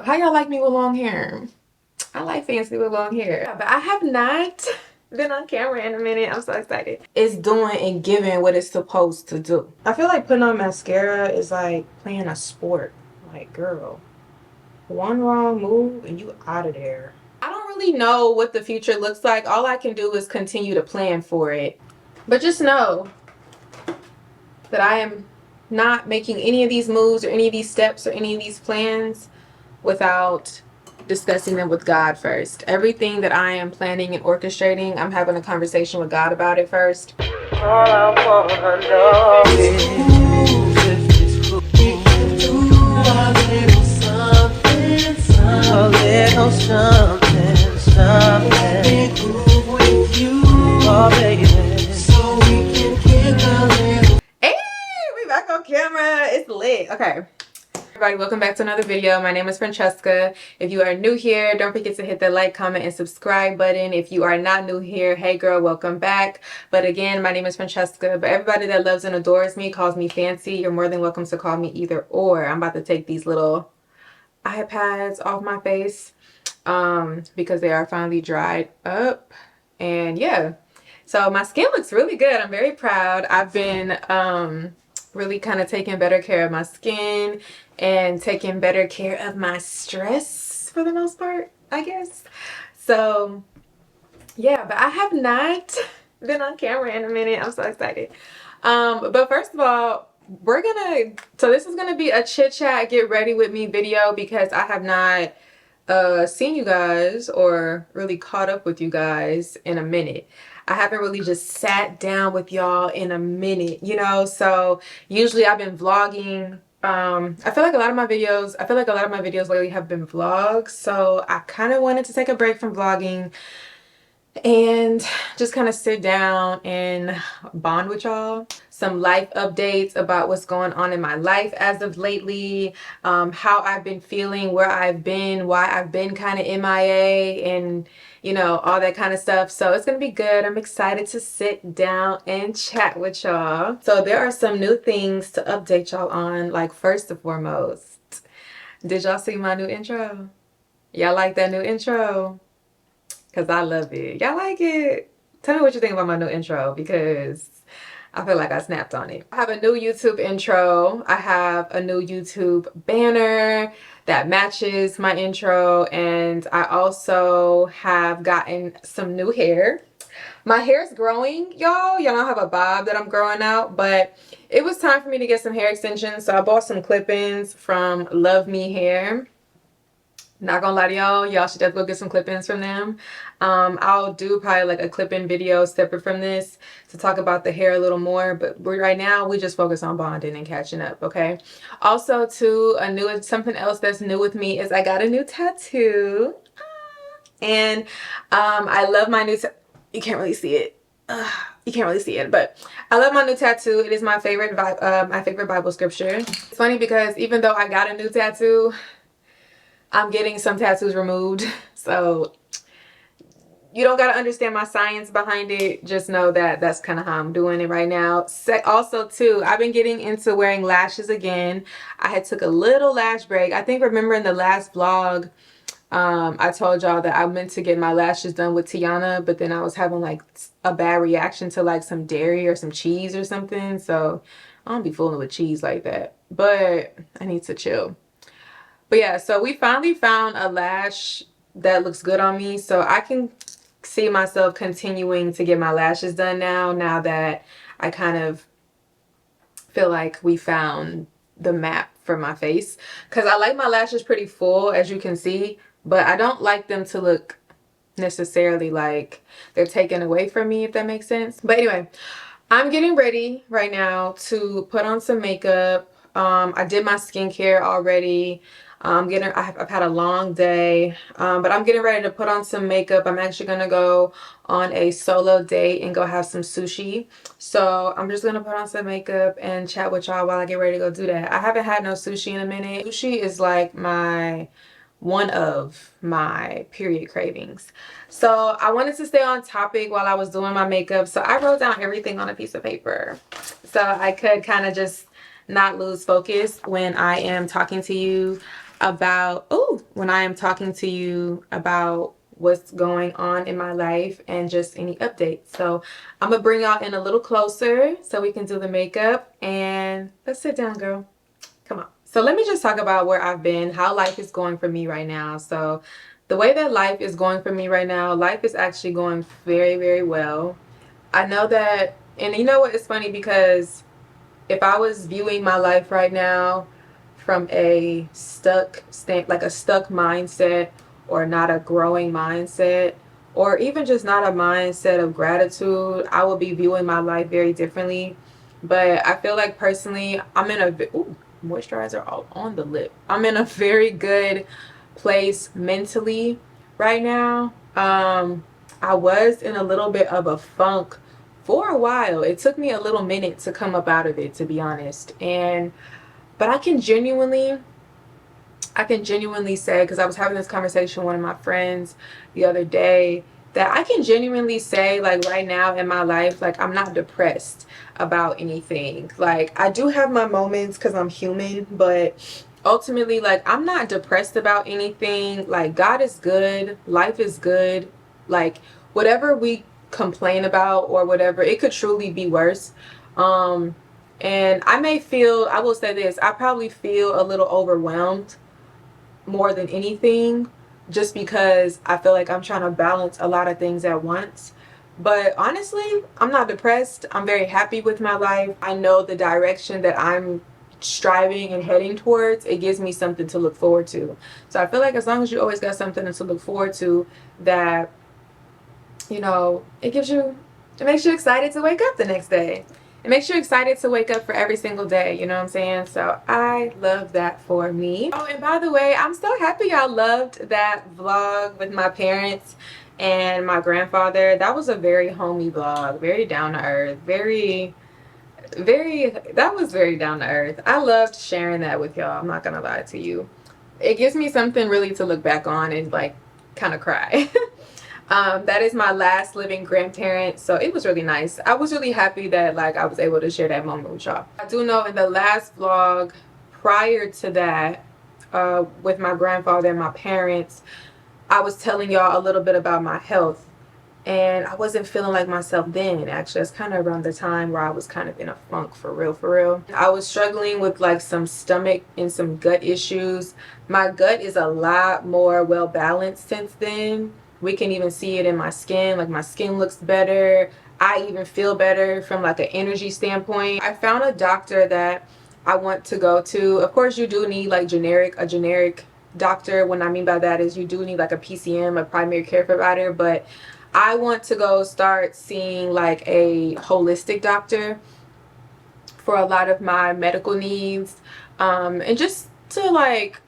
How y'all like me with long hair? I like fancy with long hair. But I have not been on camera in a minute. I'm so excited. It's doing and giving what it's supposed to do. I feel like putting on mascara is like playing a sport. Like, girl, one wrong move and you out of there. I don't really know what the future looks like. All I can do is continue to plan for it. But just know that I am not making any of these moves or any of these steps or any of these plans without discussing them with God first. Everything that I am planning and orchestrating, I'm having a conversation with God about it first. All I wanna know is a little something, something with you, oh baby. So we can get a little. Hey, we back on camera. It's lit. Okay. Everybody, welcome back to another video. My name is Franchesca. If you are new here, don't forget to hit the like, comment, and subscribe button. If you are not new here, hey girl, welcome back. But again, my name is Franchesca. But everybody that loves and adores me calls me fancy. You're more than welcome to call me either or. I'm about to take these little iPads off my face because they are finally dried up. And yeah, so my skin looks really good. I'm very proud. I've been really kind of taking better care of my skin and taking better care of my stress for the most part, I guess. So yeah, but I have not been on camera in a minute. I'm so excited. But first of all, so this is gonna be a chit chat, get ready with me video because I have not seen you guys or really caught up with you guys in a minute. I haven't really just sat down with y'all in a minute, you know. So usually I've been vlogging. I feel like a lot of my videos lately have been vlogs, so I kind of wanted to take a break from vlogging and just kind of sit down and bond with y'all. Some life updates about what's going on in my life as of lately, how I've been feeling, where I've been, why I've been kind of MIA, and you know, all that kind of stuff. So it's gonna be good. I'm excited to sit down and chat with y'all. So there are some new things to update y'all on. Like, first and foremost, did y'all see my new intro? Y'all like that new intro? Because I love it. Y'all like it? Tell me what you think about my new intro because I feel like I snapped on it. I have a new YouTube intro. I have a new YouTube banner that matches my intro. And I also have gotten some new hair. My hair is growing, y'all. Y'all know I have a bob that I'm growing out. But it was time for me to get some hair extensions. So I bought some clip-ins from Love Me Hair. Not gonna lie to y'all should definitely go get some clip-ins from them. I'll do probably like a clip-in video separate from this to talk about the hair a little more, but right now we just focus on bonding and catching up, okay? Also, too, something else that's new with me is I got a new tattoo. And I love my new you can't really see it. You can't really see it, but I love my new tattoo. It is my favorite Bible scripture. It's funny because even though I got a new tattoo, I'm getting some tattoos removed, so you don't gotta understand my science behind it. Just know that that's kind of how I'm doing it right now. Also, too, I've been getting into wearing lashes again. I had took a little lash break. I think, remember in the last vlog, I told y'all that I meant to get my lashes done with Tiana, but then I was having like a bad reaction to like some dairy or some cheese or something. So I don't be fooling with cheese like that, but I need to chill. But yeah, so we finally found a lash that looks good on me. So I can see myself continuing to get my lashes done now that I kind of feel like we found the map for my face. Because I like my lashes pretty full, as you can see. But I don't like them to look necessarily like they're taken away from me, if that makes sense. But anyway, I'm getting ready right now to put on some makeup. I did my skincare already. I've had a long day, but I'm getting ready to put on some makeup. I'm actually gonna go on a solo date and go have some sushi. So I'm just gonna put on some makeup and chat with y'all while I get ready to go do that. I haven't had no sushi in a minute. Sushi is like one of my period cravings. So I wanted to stay on topic while I was doing my makeup. So I wrote down everything on a piece of paper so I could kind of just not lose focus when I am talking to you. about, when I am talking to you about what's going on in my life and just any updates. So I'm gonna bring y'all in a little closer so we can do the makeup, and let's sit down, girl. Come on. So let me just talk about where I've been, how life is going for me right now. So the way that life is going for me right now, life is actually going very, very well. I know that, and you know what, it's funny because if I was viewing my life right now from a stuck like a stuck mindset, or not a growing mindset, or even just not a mindset of gratitude, I would be viewing my life very differently. But I feel like personally, I'm in a moisturizer all on the lip. I'm in a very good place mentally right now. I was in a little bit of a funk for a while. It took me a little minute to come up out of it, to be honest. But I can genuinely say, because I was having this conversation with one of my friends the other day, that I can genuinely say, like, right now in my life, like, I'm not depressed about anything. Like, I do have my moments because I'm human, but ultimately, like, I'm not depressed about anything. Like, God is good, life is good. Like, whatever we complain about or whatever, it could truly be worse. And I will say this, I probably feel a little overwhelmed more than anything, just because I feel like I'm trying to balance a lot of things at once. But honestly, I'm not depressed. I'm very happy with my life. I know the direction that I'm striving and heading towards. It gives me something to look forward to. So I feel like as long as you always got something to look forward to, that, you know, it makes you excited to wake up the next day. It makes you excited to wake up for every single day, you know what I'm saying? So I love that for me. Oh, and by the way, I'm so happy y'all loved that vlog with my parents and my grandfather. That was a very homey vlog, very down to earth, that was very down to earth. I loved sharing that with y'all, I'm not gonna lie to you. It gives me something really to look back on and like kind of cry. That is my last living grandparent, so it was really nice. I was really happy that like I was able to share that moment with y'all. I do know in the last vlog prior to that, with my grandfather and my parents, I was telling y'all a little bit about my health, and I wasn't feeling like myself then. Actually, it's kind of around the time where I was kind of in a funk, for real. I was struggling with like some stomach and some gut issues. My gut is a lot more well balanced since then. We can even see it in my skin. Like, my skin looks better. I even feel better from like an energy standpoint. I found a doctor that I want to go to. Of course, you do need like a generic doctor. What I mean by that is you do need like a PCM, a primary care provider, but I want to go start seeing like a holistic doctor for a lot of my medical needs, and just to like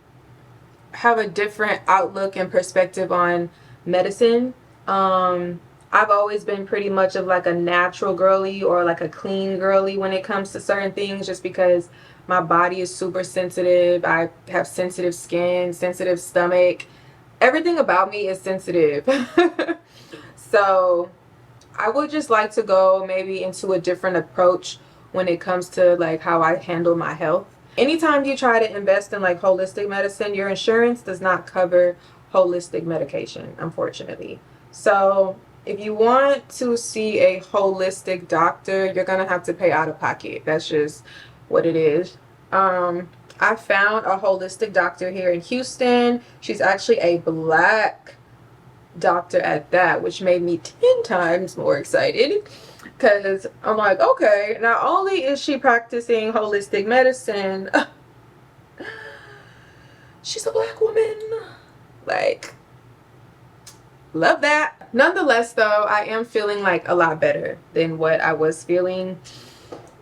have a different outlook and perspective on medicine. I've always been pretty much of like a natural girly, or like a clean girly when it comes to certain things, just because my body is super sensitive. I have sensitive skin, sensitive stomach. Everything about me is sensitive. So I would just like to go maybe into a different approach when it comes to like how I handle my health. Anytime you try to invest in like holistic medicine, your insurance does not cover holistic medication, unfortunately. So if you want to see a holistic doctor, you're gonna have to pay out of pocket. That's just what it is. I found a holistic doctor here in Houston. She's actually a Black doctor at that, which made me 10 times more excited, because I'm like, okay, not only is she practicing holistic medicine, she's a Black woman. Like, love that. Nonetheless though, I am feeling like a lot better than what I was feeling.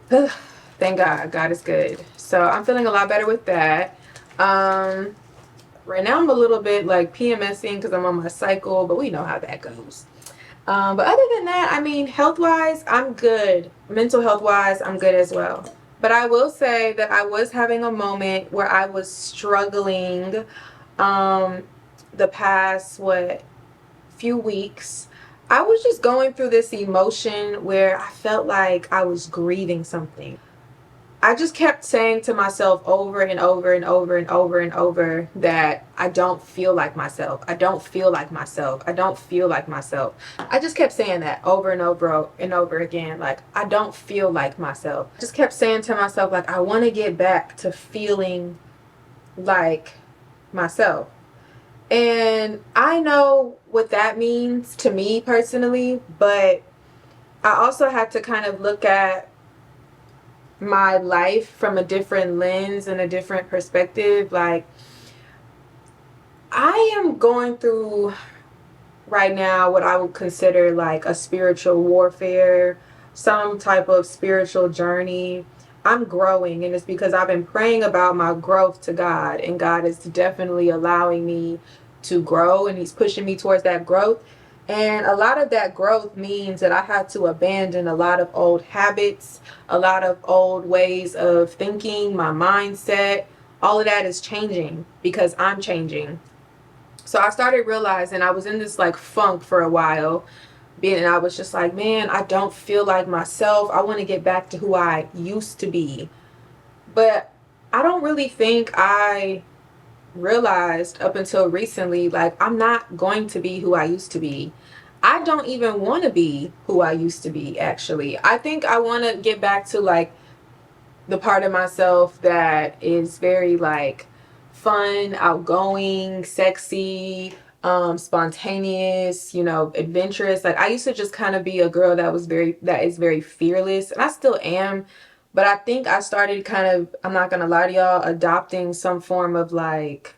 Thank God. God is good. So I'm feeling a lot better with that. Right now I'm a little bit like PMSing because I'm on my cycle, but we know how that goes. But other than that, I mean, health wise, I'm good. Mental health wise, I'm good as well. But I will say that I was having a moment where I was struggling the past few weeks. I was just going through this emotion where I felt like I was grieving something. I just kept saying to myself over and over and over and over and over that I don't feel like myself. I don't feel like myself. I don't feel like myself. I just kept saying that over and over and over again. Like, I don't feel like myself. I just kept saying to myself, like, I want to get back to feeling like myself. And I know what that means to me personally, but I also have to kind of look at my life from a different lens and a different perspective. Like, I am going through right now what I would consider like a spiritual warfare, some type of spiritual journey. I'm growing, and it's because I've been praying about my growth to God, and God is definitely allowing me to grow, and He's pushing me towards that growth. And a lot of that growth means that I had to abandon a lot of old habits, a lot of old ways of thinking, my mindset. All of that is changing because I'm changing. So I started realizing I was in this like funk for a while, and I was just like, man, I don't feel like myself. I want to get back to who I used to be. But I don't really think I realized up until recently, like, I'm not going to be who I used to be. I don't even want to be who I used to be, actually. I think I want to get back to like the part of myself that is very like fun, outgoing, sexy, spontaneous, you know, adventurous. Like, I used to just kind of be a girl that is very fearless, and I still am. But I think I started kind of, I'm not gonna lie to y'all, adopting some form of like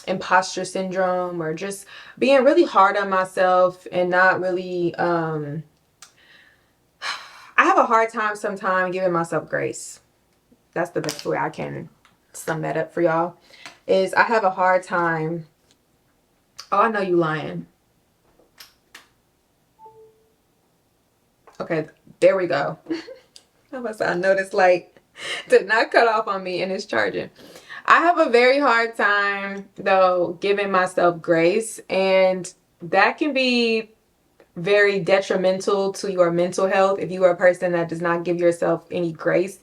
imposter syndrome, or just being really hard on myself and not really I have a hard time sometimes giving myself grace. That's the best way I can sum that up for y'all. Is I have a hard time. Oh, I know you lying. Okay, there we go. I know this light did not cut off on me and it's charging. I have a very hard time though giving myself grace, and that can be very detrimental to your mental health if you are a person that does not give yourself any grace.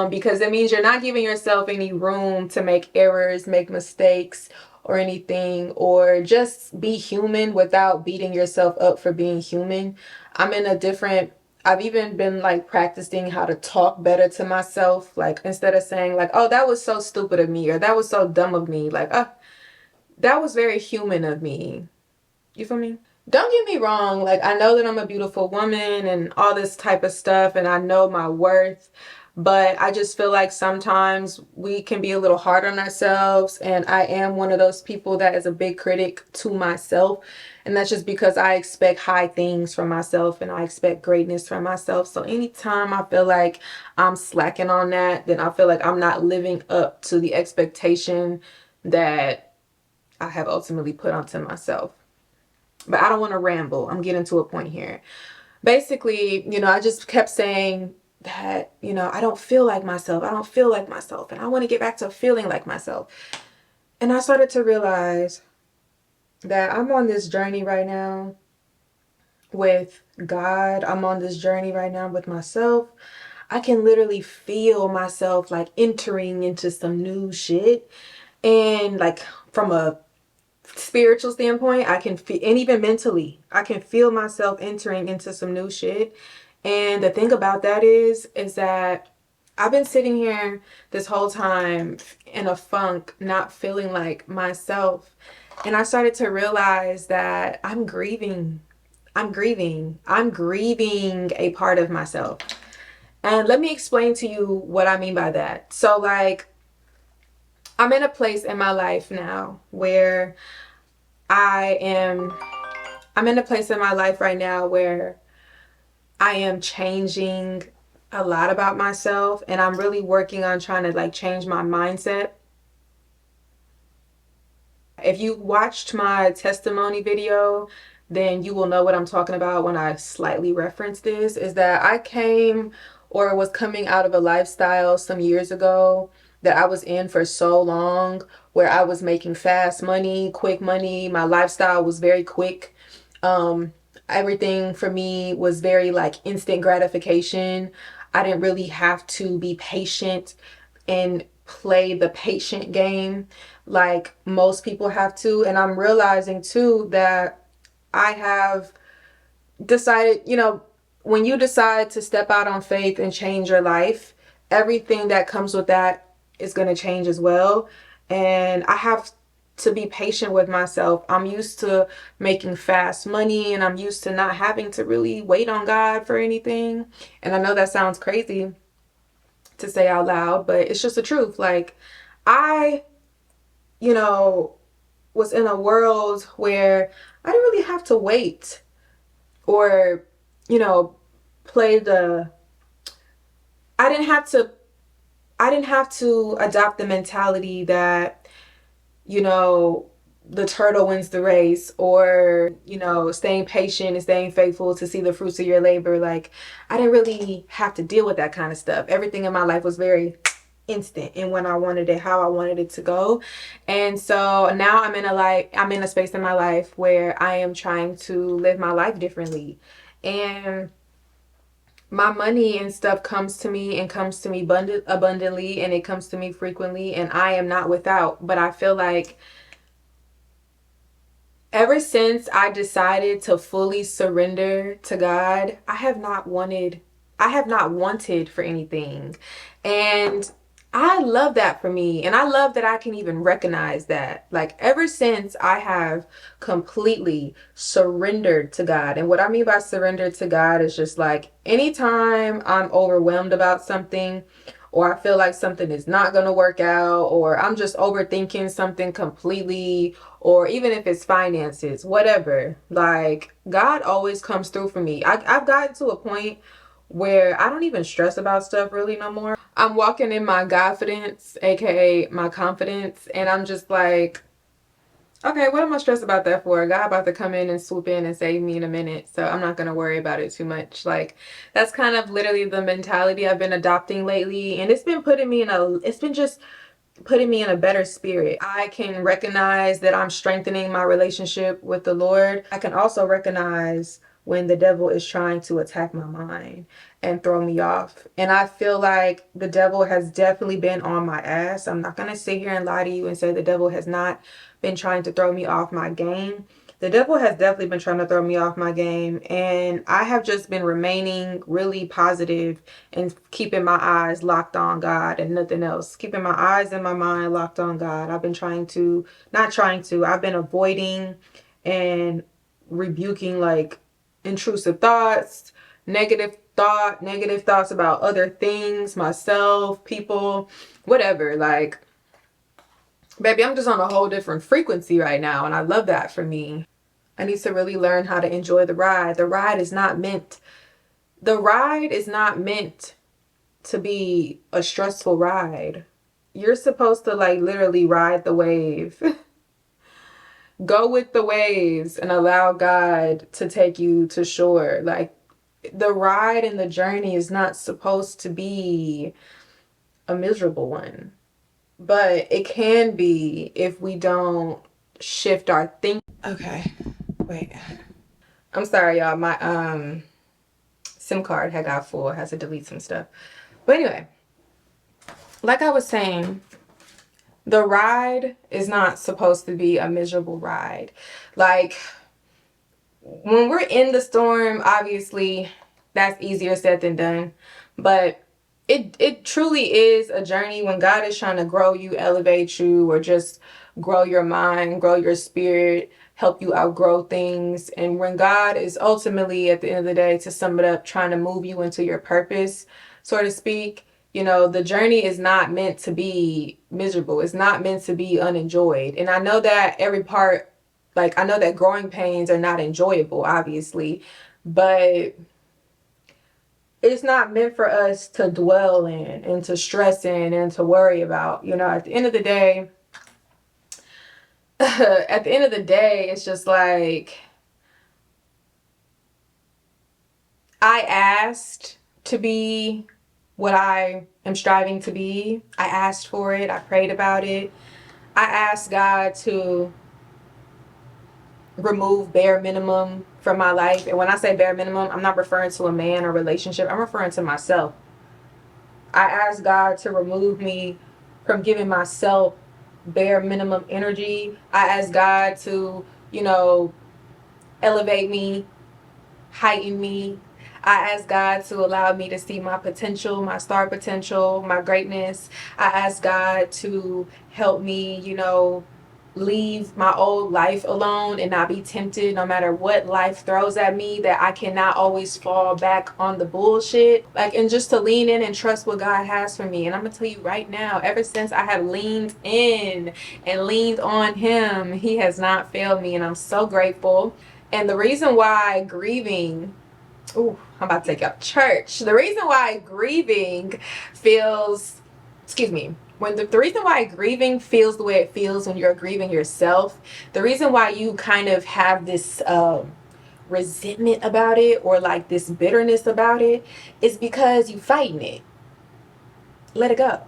Because it means you're not giving yourself any room to make errors, make mistakes, or anything, or just be human without beating yourself up for being human. I've even been like practicing how to talk better to myself. Like, instead of saying like, oh, that was so stupid of me, or that was so dumb of me, like, oh, that was very human of me. You feel me? Don't get me wrong, like, I know that I'm a beautiful woman and all this type of stuff, and I know my worth, but I just feel like sometimes we can be a little hard on ourselves, and I am one of those people that is a big critic to myself, and that's just because I expect high things from myself and I expect greatness from myself. So anytime I feel like I'm slacking on that, then I feel like I'm not living up to the expectation that I have ultimately put onto myself. But I don't want to ramble. I'm getting to a point here. Basically, you know, I just kept saying that, you know, I don't feel like myself. I don't feel like myself. And I want to get back to feeling like myself. And I started to realize that I'm on this journey right now with God. I'm on this journey right now with myself. I can literally feel myself like entering into some new shit. And like, from a spiritual standpoint, I can feel, and even mentally, I can feel myself entering into some new shit. And the thing about that is that I've been sitting here this whole time in a funk, not feeling like myself. And I started to realize that I'm grieving. I'm grieving. I'm grieving a part of myself. And let me explain to you what I mean by that. So like, I'm in a place in my life now where I'm in a place in my life right now where I am changing a lot about myself, and I'm really working on trying to like change my mindset. If you watched my testimony video, then you will know what I'm talking about when I slightly reference this. Is that I came, or was coming out of a lifestyle some years ago that I was in for so long, where I was making fast money, quick money. My lifestyle was very quick. Everything for me was very like instant gratification. I didn't really have to be patient and play the patient game like most people have to. And I'm realizing too that I have decided, when you decide to step out on faith and change your life, everything that comes with that is going to change as well. And I have to be patient with myself. I'm used to making fast money, and I'm used to not having to really wait on God for anything. And I know that sounds crazy to say out loud, but it's just the truth. Like, I, was in a world where I didn't really have to wait or, play the, I didn't have to, adopt the mentality that, the turtle wins the race, or, staying patient and staying faithful to see the fruits of your labor. Like, I didn't really have to deal with that kind of stuff. Everything in my life was very instant and when I wanted it, how I wanted it to go. And so now I'm in a space in my life where I am trying to live my life differently. And my money and stuff comes to me abundantly, and it comes to me frequently, and I am not without. But I feel like ever since I decided to fully surrender to God, I have not wanted for anything. And I love that for me. And I love that I can even recognize that. Like, ever since I have completely surrendered to God. And what I mean by surrendered to God is just like, anytime I'm overwhelmed about something, or I feel like something is not going to work out, or I'm just overthinking something completely, or even if it's finances, whatever, like, God always comes through for me. I've gotten to a point where I don't even stress about stuff really no more. I'm walking in my Godfidence, aka my confidence, and I'm just like, okay, what am I stressed about that for? God about to come in and swoop in and save me in a minute, so I'm not going to worry about it too much. Like, that's kind of literally the mentality I've been adopting lately, and it's been just putting me in a better spirit. I can recognize that I'm strengthening my relationship with the Lord. I can also recognize when the devil is trying to attack my mind and throw me off. And I feel like the devil has definitely been on my ass. I'm not going to sit here and lie to you and say the devil has not been trying to throw me off my game. The devil has definitely been trying to throw me off my game, and I have just been remaining really positive and keeping my eyes locked on God and nothing else. Keeping my eyes and my mind locked on God. I've been I've been avoiding and rebuking like intrusive thoughts, negative thoughts about other things, myself, people, whatever. Like, baby, I'm just on a whole different frequency right now, and I love that for me. I need to really learn how to enjoy the ride. The ride is not meant to be a stressful ride. You're supposed to like literally ride the wave. Go with the waves and allow God to take you to shore. Like, the ride and the journey is not supposed to be a miserable one. But it can be if we don't shift our thinking. Okay, wait. I'm sorry, y'all. My SIM card had got full. I had to delete some stuff. But anyway, like I was saying, the ride is not supposed to be a miserable ride. Like, when we're in the storm, obviously, that's easier said than done. But it truly is a journey when God is trying to grow you, elevate you, or just grow your mind, grow your spirit, help you outgrow things. And when God is ultimately, at the end of the day, to sum it up, trying to move you into your purpose, so to speak, the journey is not meant to be miserable. It's not meant to be unenjoyed. And I know that I know that growing pains are not enjoyable, obviously, but it's not meant for us to dwell in and to stress in and to worry about. At the end of the day, it's just like, I asked to be what I am striving to be. I asked for it. I prayed about it. I asked God to remove bare minimum from my life. And when I say bare minimum, I'm not referring to a man or relationship. I'm referring to myself. I ask God to remove me from giving myself bare minimum energy. I ask God to, you know, elevate me, heighten me. I ask God to allow me to see my potential, my star potential, my greatness. I ask God to help me, you know, leave my old life alone and not be tempted no matter what life throws at me, that I cannot always fall back on the bullshit. Like, and just to lean in and trust what God has for me. And I'm gonna tell you right now, ever since I have leaned in and leaned on him, he has not failed me, and I'm so grateful. And the reason why grieving, ooh, I'm about to take out church. The reason why grieving feels, excuse me, the reason why grieving feels the way it feels when you're grieving yourself, the reason why you kind of have this resentment about it, or like this bitterness about it, is because you fighting it. Let it go.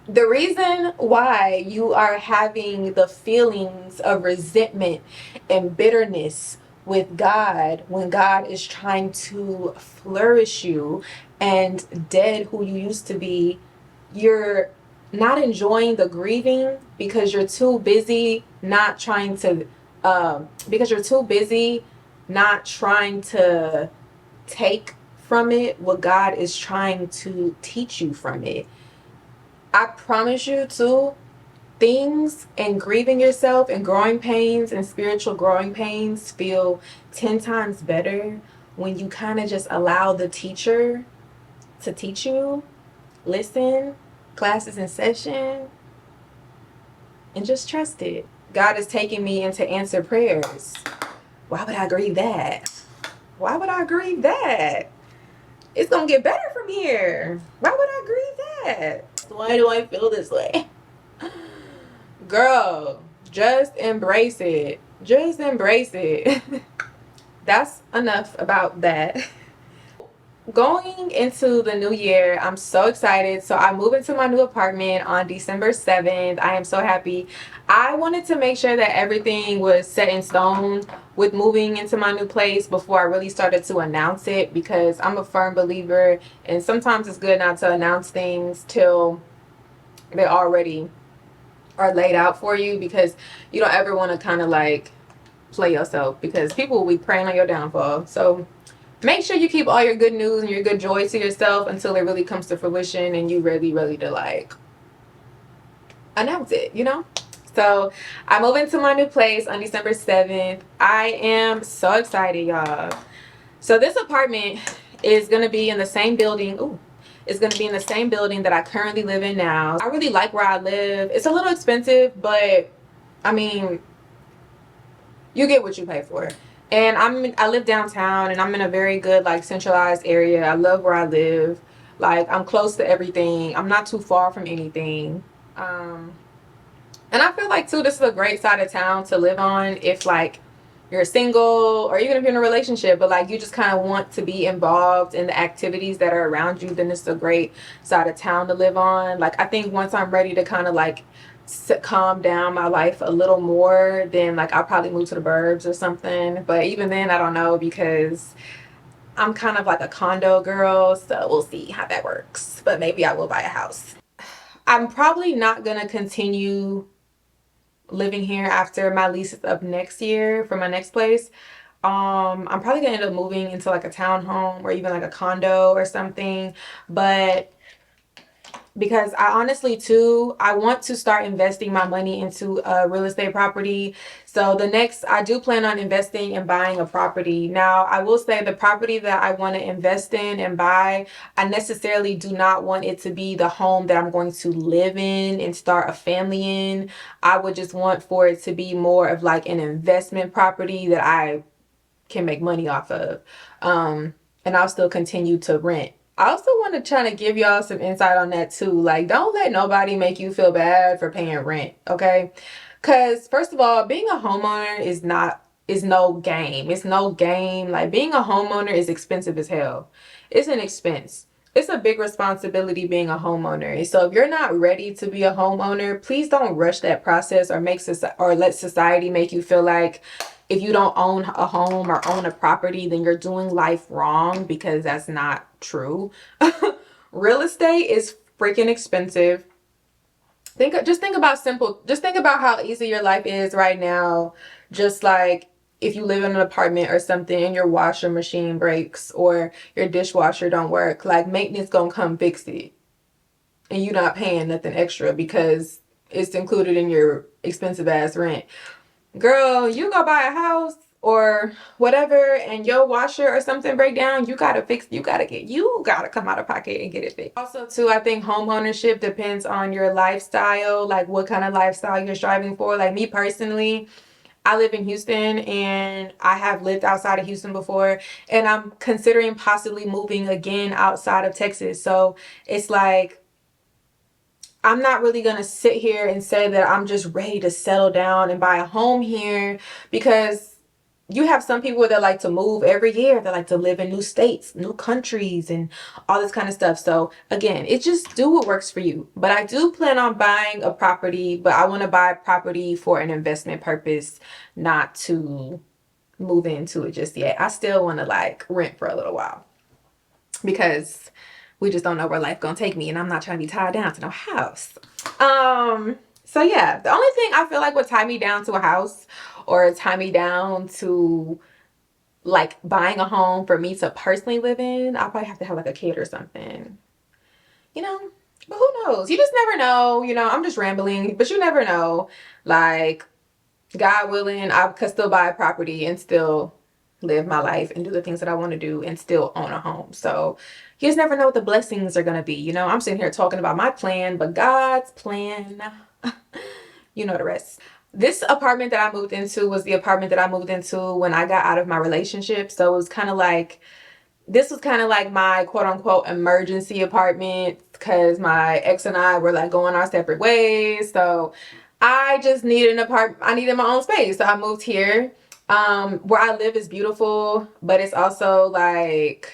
The reason why you are having the feelings of resentment and bitterness with God, when God is trying to flourish you and dead who you used to be, you're not enjoying the grieving because you're too busy not trying to take from it what God is trying to teach you from it. I promise you too, things and grieving yourself and growing pains and spiritual growing pains feel 10 times better when you kind of just allow the teacher to teach you, listen, classes in session, and just trust it. God is taking me into answer prayers. Why would I grieve that? Why would I grieve that? It's gonna get better from here. Why would I grieve that? Why do I feel this way? Girl, just embrace it. Just embrace it. That's enough about that. Going into the new year, I'm so excited. So I moved into my new apartment on December 7th. I am so happy. I wanted to make sure that everything was set in stone with moving into my new place before I really started to announce it, because I'm a firm believer, and sometimes it's good not to announce things till they already are laid out for you, because you don't ever want to kind of like play yourself, because people will be preying on your downfall. So make sure you keep all your good news and your good joy to yourself until it really comes to fruition and you really, really to like announce it, you know? So I moved into my new place on December 7th. I am so excited, y'all. So this apartment is going to be in the same building. Ooh. It's going to be in the same building that I currently live in now. I really like where I live. It's a little expensive, but I mean, you get what you pay for. And I live downtown, and I'm in a very good like centralized area. I love where I live. Like, I'm close to everything. I'm not too far from anything. And I feel like too, this is a great side of town to live on if like you're single, or even if you're in a relationship, but like you just kind of want to be involved in the activities that are around you, then it's a great side of town to live on. Like, I think once I'm ready to kind of like calm down my life a little more, then like I'll probably move to the burbs or something. But even then, I don't know, because I'm kind of like a condo girl, so we'll see how that works. But maybe I will buy a house. I'm probably not gonna continue living here after my lease is up next year for my next place. I'm probably gonna end up moving into like a townhome or even like a condo or something. But because I honestly too, I want to start investing my money into a real estate property. So I do plan on investing and buying a property. Now, I will say the property that I want to invest in and buy, I necessarily do not want it to be the home that I'm going to live in and start a family in. I would just want for it to be more of like an investment property that I can make money off of. And I'll still continue to rent. I also want to try to give y'all some insight on that too. Like, don't let nobody make you feel bad for paying rent, okay? Because first of all, being a homeowner is no game. It's no game. Like, being a homeowner is expensive as hell. It's an expense. It's a big responsibility being a homeowner. So if you're not ready to be a homeowner, please don't rush that process or let society make you feel like if you don't own a home or own a property, then you're doing life wrong, because that's not true. Real estate is freaking expensive. Just think about how easy your life is right now. Just like if you live in an apartment or something and your washer machine breaks or your dishwasher don't work, like maintenance gonna come fix it. And you're not paying nothing extra because it's included in your expensive ass rent. Girl, you go buy a house or whatever and your washer or something break down, you gotta come out of pocket and get it fixed. Also too, I think home ownership depends on your lifestyle, like what kind of lifestyle you're striving for. Like me personally, I live in Houston and I have lived outside of Houston before, and I'm considering possibly moving again outside of Texas. So it's like I'm not really going to sit here and say that I'm just ready to settle down and buy a home here, because you have some people that like to move every year. They like to live in new states, new countries, and all this kind of stuff. So again, it just do what works for you. But I do plan on buying a property, but I want to buy a property for an investment purpose, not to move into it just yet. I still want to like rent for a little while because we just don't know where life gonna take me, and I'm not trying to be tied down to no house. So yeah, the only thing I feel like would tie me down to a house or tie me down to like buying a home for me to personally live in, I'll probably have to have like a kid or something, you know. But who knows? You just never know. I'm just rambling, but you never know. Like, God willing, I could still buy a property and still live my life and do the things that I want to do and still own a home. So you just never know what the blessings are going to be. I'm sitting here talking about my plan, but God's plan, you know the rest. This apartment that I moved into was the apartment that I moved into when I got out of my relationship. So it was kind of like, this was kind of like my quote unquote emergency apartment, because my ex and I were like going our separate ways. So I just needed an apartment. I needed my own space. So I moved here. Where I live is beautiful, but it's also like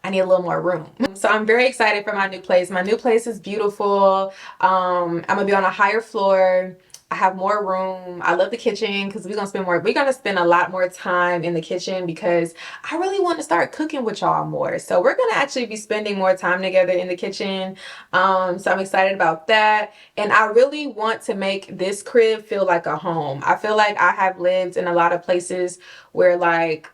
I need a little more room. So I'm very excited for my new place. My new place is beautiful. I'm gonna be on a higher floor. I have more room. I love the kitchen because we're gonna spend a lot more time in the kitchen, because I really want to start cooking with y'all more. So we're gonna actually be spending more time together in the kitchen. So I'm excited about that. And I really want to make this crib feel like a home. I feel like I have lived in a lot of places where like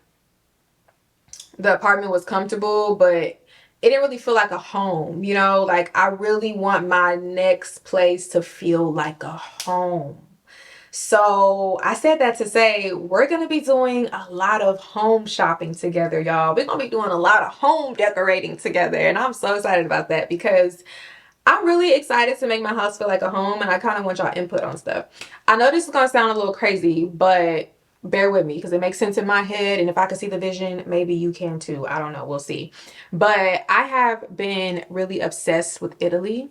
the apartment was comfortable, but it didn't really feel like a home, like I really want my next place to feel like a home. So I said that to say we're going to be doing a lot of home shopping together, y'all. We're going to be doing a lot of home decorating together, and I'm so excited about that because I'm really excited to make my house feel like a home, and I kind of want y'all input on stuff. I know this is going to sound a little crazy, but bear with me because it makes sense in my head, and if I can see the vision, maybe you can too. I don't know, we'll see. But I have been really obsessed with Italy,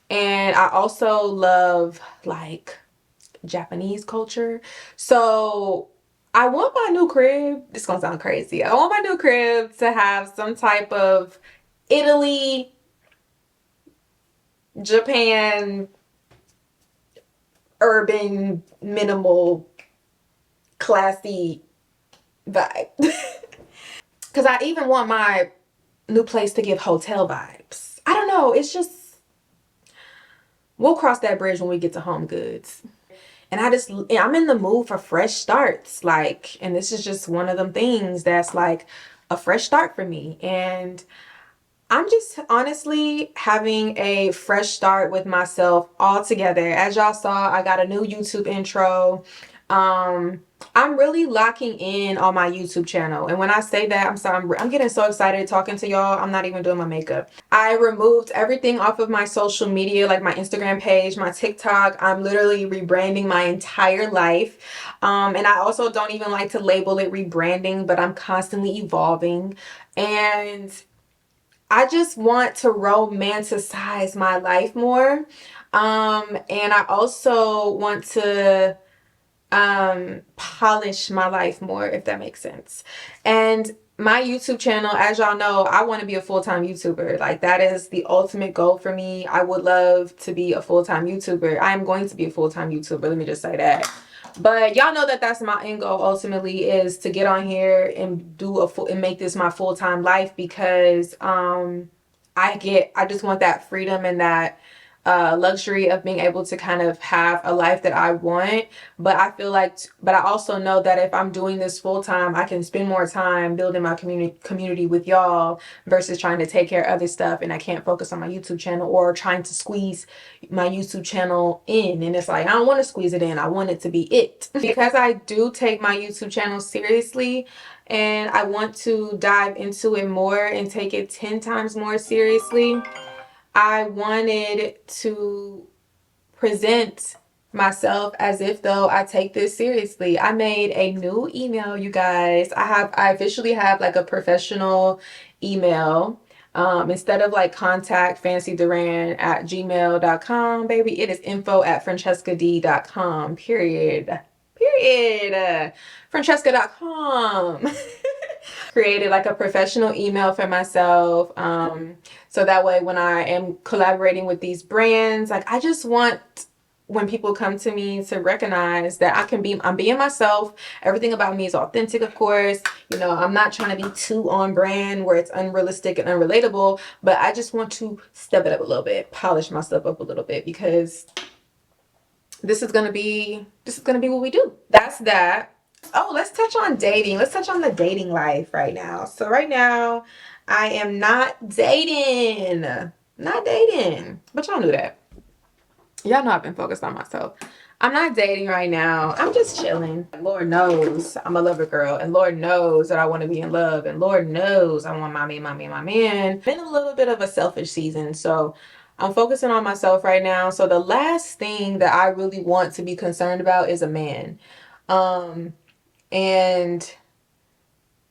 and I also love like Japanese culture. So I want my new crib, this is gonna sound crazy, I want my new crib to have some type of Italy, Japan, urban, minimal, classy vibe. Because I even want my new place to give hotel vibes. I don't know, it's just, we'll cross that bridge when we get to Home Goods. And I'm in the mood for fresh starts, like, and this is just one of them things that's like a fresh start for me. And I'm just honestly having a fresh start with myself altogether. As y'all saw, I got a new YouTube intro. I'm really locking in on my YouTube channel. And when I say that, I'm sorry, I'm getting so excited talking to y'all. I'm not even doing my makeup. I removed everything off of my social media, like my Instagram page, my TikTok. I'm literally rebranding my entire life. And I also don't even like to label it rebranding, but I'm constantly evolving. And I just want to romanticize my life more. And I also want to polish my life more, if that makes sense. And my YouTube channel, as y'all know, I want to be a full-time YouTuber. Like, that is the ultimate goal for me. I would love to be a full-time YouTuber. I am going to be a full-time YouTuber, let me just say that. But y'all know that that's my end goal ultimately, is to get on here and make this my full-time life, because I just want that freedom and that luxury of being able to kind of have a life that I want. But I feel like, but I also know that if I'm doing this full time, I can spend more time building my community with y'all versus trying to take care of other stuff, and I can't focus on my YouTube channel or trying to squeeze my YouTube channel in. And it's like, I don't want to squeeze it in. I want it to be it. Because I do take my YouTube channel seriously, and I want to dive into it more and take it 10 times more seriously, I wanted to present myself as if though I take this seriously. I made a new email, you guys. I officially have like a professional email. Instead of like contact fancyduran@gmail.com, baby, it is info.franchescad.com, period. Franchesca.com. Created like a professional email for myself. So that way when I am collaborating with these brands, like I just want when people come to me to recognize that I'm being myself. Everything about me is authentic, of course. You know, I'm not trying to be too on brand where it's unrealistic and unrelatable, but I just want to step it up a little bit, polish myself up a little bit, because this is gonna be what we do. That's that. Oh, let's touch on dating. Let's touch on the dating life right now. So right now, I am not dating. Not dating. But y'all knew that. Y'all know I've been focused on myself. I'm not dating right now. I'm just chilling. Lord knows I'm a lover girl. And Lord knows that I want to be in love. And Lord knows I want my man. Been a little bit of a selfish season. So I'm focusing on myself right now. So the last thing that I really want to be concerned about is a man. And,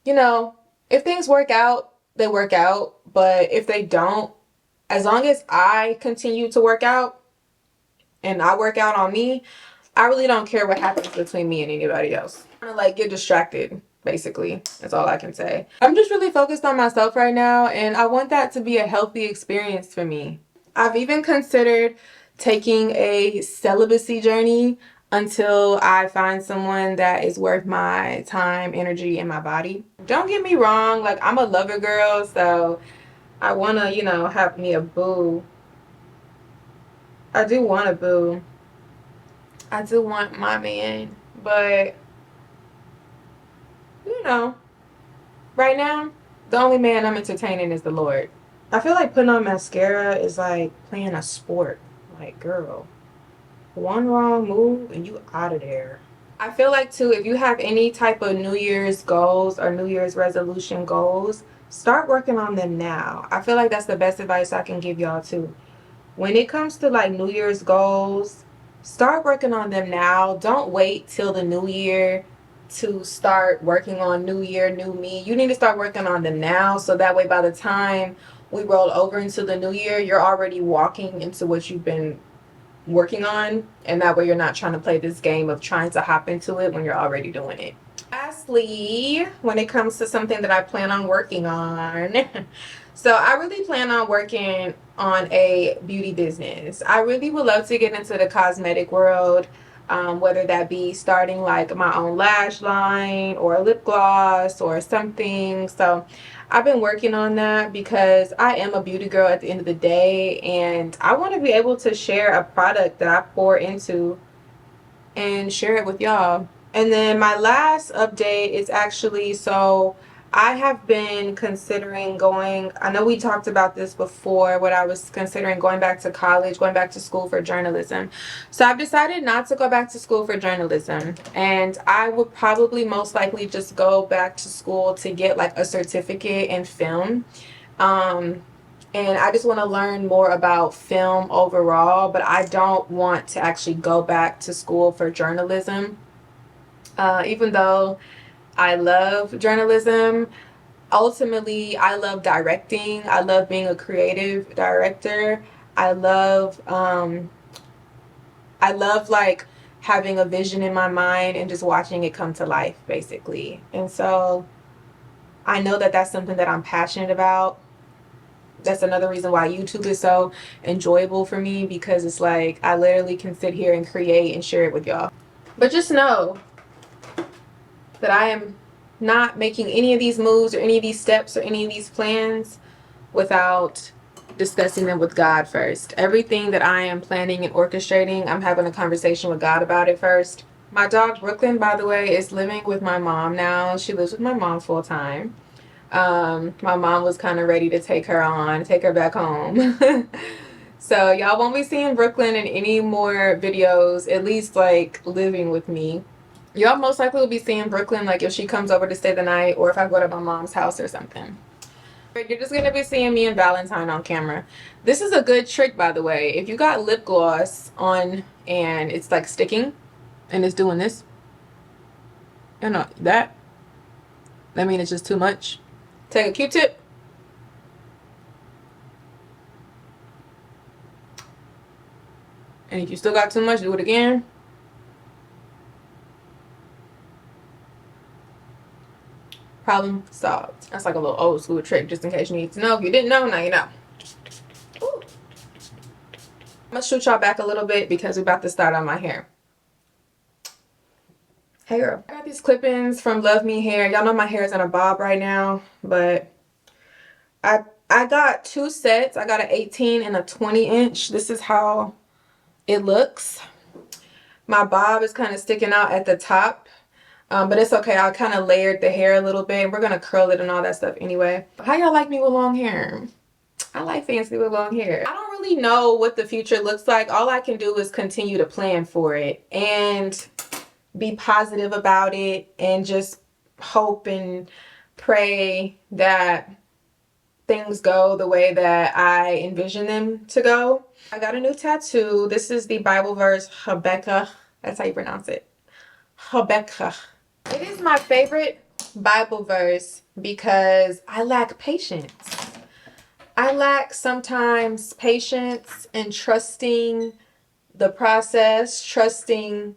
you know, if things work out, they work out. But if they don't, as long as I continue to work out and I work out on me, I really don't care what happens between me and anybody else. I'm gonna like get distracted, basically. That's all I can say. I'm just really focused on myself right now, and I want that to be a healthy experience for me. I've even considered taking a celibacy journey until I find someone that is worth my time, energy, and my body. Don't get me wrong, like I'm a lover girl, so I wanna, you know, have me a boo. I do want a boo. I do want my man, but you know, right now, the only man I'm entertaining is the Lord. I feel like putting on mascara is like playing a sport. Like, girl, one wrong move and you out of there. I feel like too, if you have any type of New Year's goals or New Year's resolution goals, start working on them now. I feel like that's the best advice I can give y'all too. When it comes to like New Year's goals, start working on them now. Don't wait till the new year to start working on new year, new me. You need to start working on them now, so that way by the time we roll over into the new year, you're already walking into what you've been working on, and that way you're not trying to play this game of trying to hop into it when you're already doing it. Lastly, when it comes to something that I plan on working on, so I really plan on working on a beauty business. I really would love to get into the cosmetic world, whether that be starting like my own lash line or a lip gloss or something. So I've been working on that because I am a beauty girl at the end of the day, and I want to be able to share a product that I pour into and share it with y'all. And then my last update is actually, so I have been considering going, I know we talked about this before, what I was considering going back to college, going back to school for journalism. So I've decided not to go back to school for journalism, and I would probably most likely just go back to school to get like a certificate in film. And I just want to learn more about film overall, but I don't want to actually go back to school for journalism. Even though I love journalism, ultimately I love directing. I love being a creative director. I love like having a vision in my mind and just watching it come to life, basically. And so I know that that's something that I'm passionate about. That's another reason why YouTube is so enjoyable for me, because it's like I literally can sit here and create and share it with y'all. But just know that I am not making any of these moves or any of these steps or any of these plans without discussing them with God first. Everything that I am planning and orchestrating, I'm having a conversation with God about it first. My dog Brooklyn, by the way, is living with my mom now. She lives with my mom full time. My mom was kind of ready to take her back home. So y'all won't be seeing Brooklyn in any more videos, at least like living with me. Y'all most likely will be seeing Brooklyn like if she comes over to stay the night or if I go to my mom's house or something. You're just going to be seeing me and Valentine on camera. This is a good trick, by the way. If you got lip gloss on and it's like sticking and it's doing this, you know, that means it's just too much. Take a Q-tip. And if you still got too much, do it again. Problem solved. That's like a little old school trick, just in case you need to know. If you didn't know, now you know. Ooh. I'm gonna shoot y'all back a little bit because we're about to start on my hair. Hey girl. I got these clip-ins from Love Me Hair. Y'all know my hair is in a bob right now, but I got two sets. I got an 18 and a 20 inch. This is how it looks. My bob is kind of sticking out at the top. But it's okay. I kind of layered the hair a little bit. We're going to curl it and all that stuff anyway. How y'all like me with long hair? I like fancy with long hair. I don't really know what the future looks like. All I can do is continue to plan for it and be positive about it and just hope and pray that things go the way that I envision them to go. I got a new tattoo. This is the Bible verse Habakkuk. That's how you pronounce it. Habakkuk. It is my favorite Bible verse because I lack patience. I lack sometimes patience and trusting the process, trusting,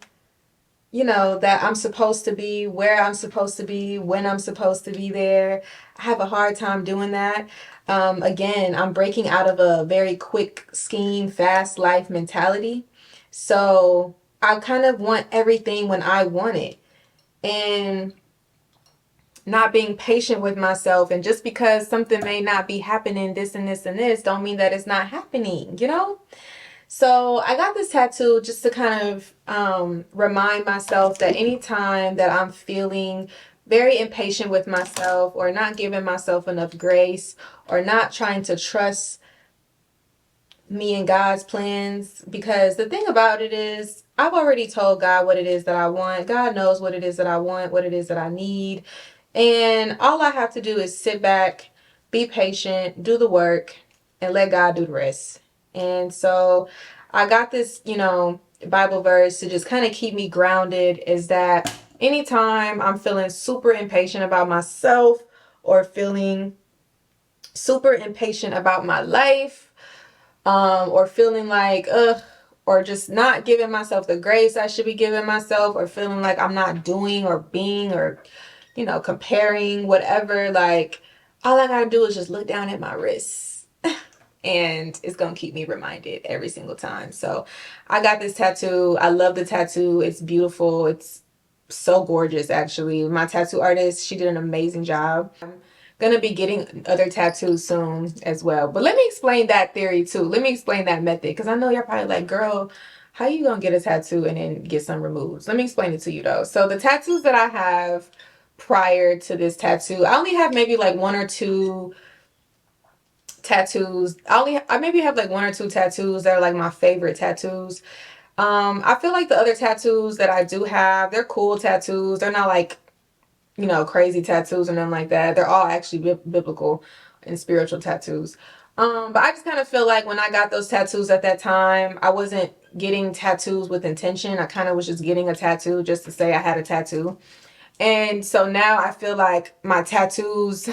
you know, that I'm supposed to be where I'm supposed to be, when I'm supposed to be there. I have a hard time doing that. Again, I'm breaking out of a very quick scheme, fast life mentality. So I kind of want everything when I want it. And not being patient with myself, and just because something may not be happening, this and this and this, don't mean that it's not happening, you know? So I got this tattoo just to kind of remind myself that anytime that I'm feeling very impatient with myself or not giving myself enough grace or not trying to trust me and God's plans, because the thing about it is I've already told God what it is that I want. God knows what it is that I want, what it is that I need. And all I have to do is sit back, be patient, do the work, and let God do the rest. And so I got this, you know, Bible verse to just kind of keep me grounded, is that anytime I'm feeling super impatient about myself or feeling super impatient about my life, or feeling like, or just not giving myself the grace I should be giving myself, or feeling like I'm not doing or being or, you know, comparing, whatever, like, all I gotta do is just look down at my wrists and it's gonna keep me reminded every single time. So I got this tattoo. I love the tattoo. It's beautiful. It's so gorgeous, actually. My tattoo artist, she did an amazing job. I'm gonna be getting other tattoos soon as well. But let me explain that theory too. Let me explain that method, because I know you're probably like, girl, how you gonna get a tattoo and then get some removed? Let me explain it to you though. So the tattoos that I have prior to this tattoo, I only have maybe like one or two tattoos. I maybe have like one or two tattoos that are like my favorite tattoos. I feel like the other tattoos that I do have, they're cool tattoos. They're not like, you know, crazy tattoos or nothing like that. They're all actually biblical and spiritual tattoos. But I just kind of feel like when I got those tattoos at that time, I wasn't getting tattoos with intention. I kind of was just getting a tattoo just to say I had a tattoo. And so now I feel like my tattoos,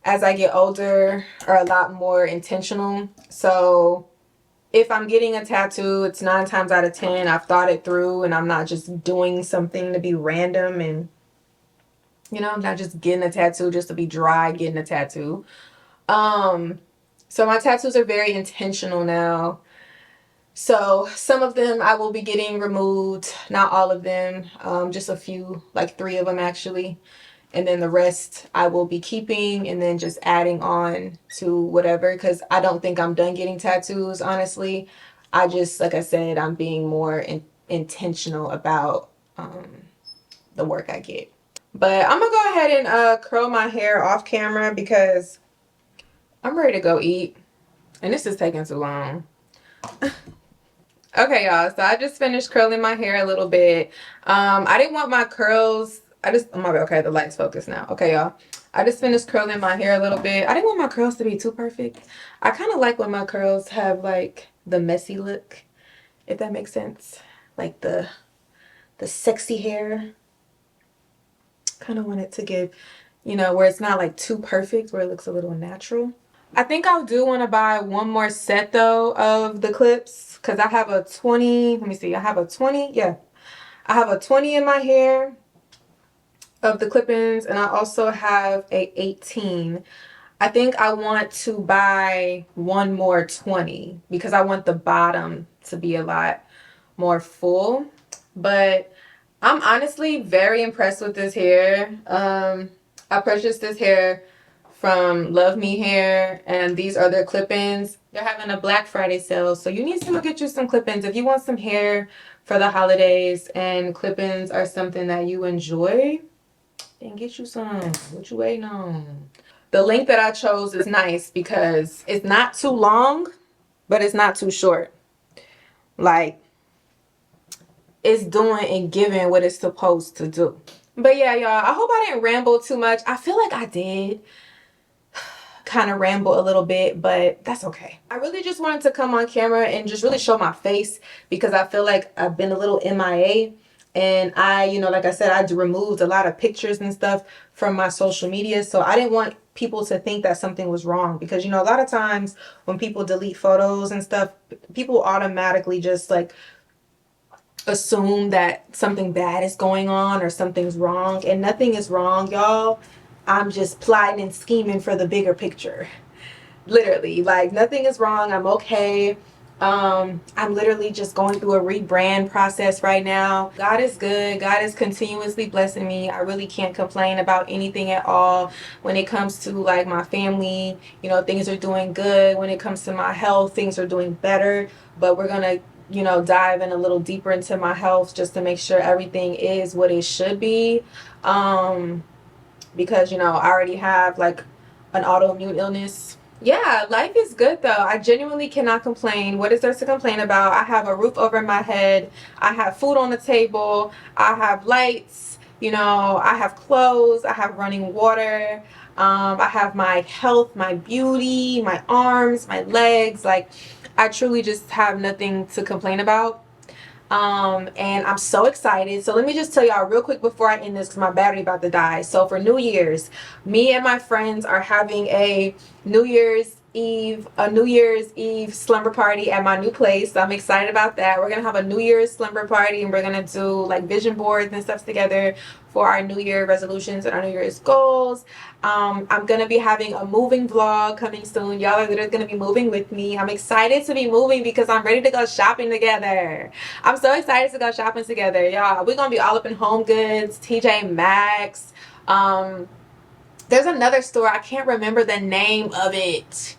as I get older, are a lot more intentional. So if I'm getting a tattoo, it's 9 times out of 10, I've thought it through and I'm not just doing something to be random, and, you know, I'm not just getting a tattoo just to be dry getting a tattoo. So my tattoos are very intentional now. So some of them I will be getting removed, not all of them, just a few, like 3 of them actually. and then the rest I will be keeping and then just adding on to whatever, because I don't think I'm done getting tattoos, honestly. I just, like I said, I'm being more intentional about the work I get. But I'm gonna go ahead and curl my hair off camera because I'm ready to go eat, and this is taking too long. Okay, y'all, so I just finished curling my hair a little bit. I didn't want my curls, okay, the light's focused now. Okay, y'all, I just finished curling my hair a little bit. I didn't want my curls to be too perfect. I kind of like when my curls have like the messy look, if that makes sense. Like the sexy hair. Kind of want it to give, you know, where it's not like too perfect, where it looks a little natural. I think I do want to buy one more set though of the clips, because I have a 20. Let me see. I have a 20. Yeah, I have a 20 in my hair of the clip-ins, and I also have a 18. I think I want to buy one more 20 because I want the bottom to be a lot more full. But I'm honestly very impressed with this hair. I purchased this hair from Love Me Hair, and these are their clip-ins. They're having a Black Friday sale, so you need to get you some clip-ins if you want some hair for the holidays, and clip-ins are something that you enjoy. Then get you some. What you waiting on? The length that I chose is nice because it's not too long, but it's not too short. Like, it's doing and giving what it's supposed to do. But yeah, y'all, I hope I didn't ramble too much. I feel like I did kind of ramble a little bit, but that's okay. I really just wanted to come on camera and just really show my face because I feel like I've been a little MIA. And I, you know, like I said, I removed a lot of pictures and stuff from my social media. So I didn't want people to think that something was wrong, because, you know, a lot of times when people delete photos and stuff, people automatically just like assume that something bad is going on or something's wrong, and nothing is wrong, y'all. I'm just plotting and scheming for the bigger picture. Literally, like, nothing is wrong. I'm okay. I'm literally just going through a rebrand process right now. God is good. God is continuously blessing me. I really can't complain about anything at all. When it comes to like my family, you know, things are doing good. When it comes to my health, things are doing better. But we're gonna, you know, dive in a little deeper into my health just to make sure everything is what it should be. Because, you know, I already have like an autoimmune illness. Yeah, life is good though. I genuinely cannot complain. What is there to complain about? I have a roof over my head. I have food on the table. I have lights. You know, I have clothes. I have running water. I have my health, my beauty, my arms, my legs. Like, I truly just have nothing to complain about. And I'm so excited. So let me just tell y'all real quick before I end this, because my battery about to die. So for New Year's, me and my friends are having a New Year's Eve slumber party at my new place. So I'm excited about that. We're gonna have a New Year's slumber party, and we're gonna do like vision boards and stuff together for our New Year resolutions and our New Year's goals. I'm gonna be having a moving vlog coming soon. Y'all are literally gonna be moving with me. I'm excited to be moving because I'm ready to go shopping together. I'm so excited to go shopping together, y'all. We're gonna be all up in Home Goods, TJ Maxx. There's another store, I can't remember the name of it.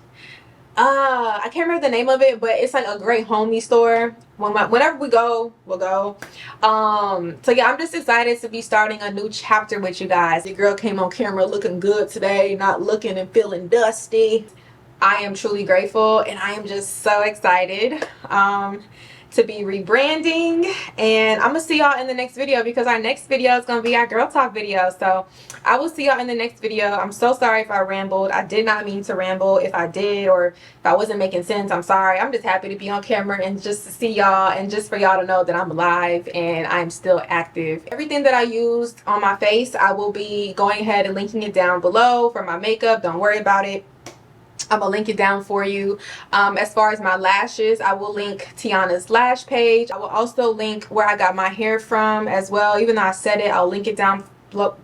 I can't remember the name of it, but it's like a great homey store. Whenever we go, we'll go. So yeah, I'm just excited to be starting a new chapter with you guys. The girl came on camera looking good today, not looking and feeling dusty. I am truly grateful, and I am just so excited to be rebranding. And I'm gonna see y'all in the next video, because our next video is gonna be our girl talk video. So I will see y'all in the next video. I'm so sorry if I rambled. I did not mean to ramble. If I did, or if I wasn't making sense, I'm sorry. I'm just happy to be on camera and just to see y'all, and just for y'all to know that I'm alive and I'm still active. Everything that I used on my face, I will be going ahead and linking it down below for my makeup. Don't worry about it. I'm gonna link it down for you. As far as my lashes, I will link Tiana's lash page. I will also link where I got my hair from as well. Even though I said it, I'll link it down below.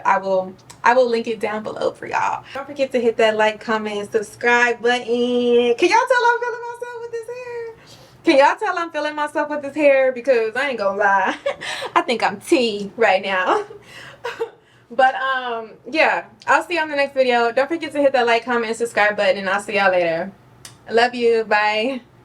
I will link it down below for y'all. Don't forget to hit that like, comment, and subscribe button. Can y'all tell I'm feeling myself with this hair? Can y'all tell I'm feeling myself with this hair? Because I ain't gonna lie, I think I'm tea right now. But yeah, I'll see you on the next video. Don't forget to hit that like, comment, and subscribe button, and I'll see y'all later. I love you. Bye.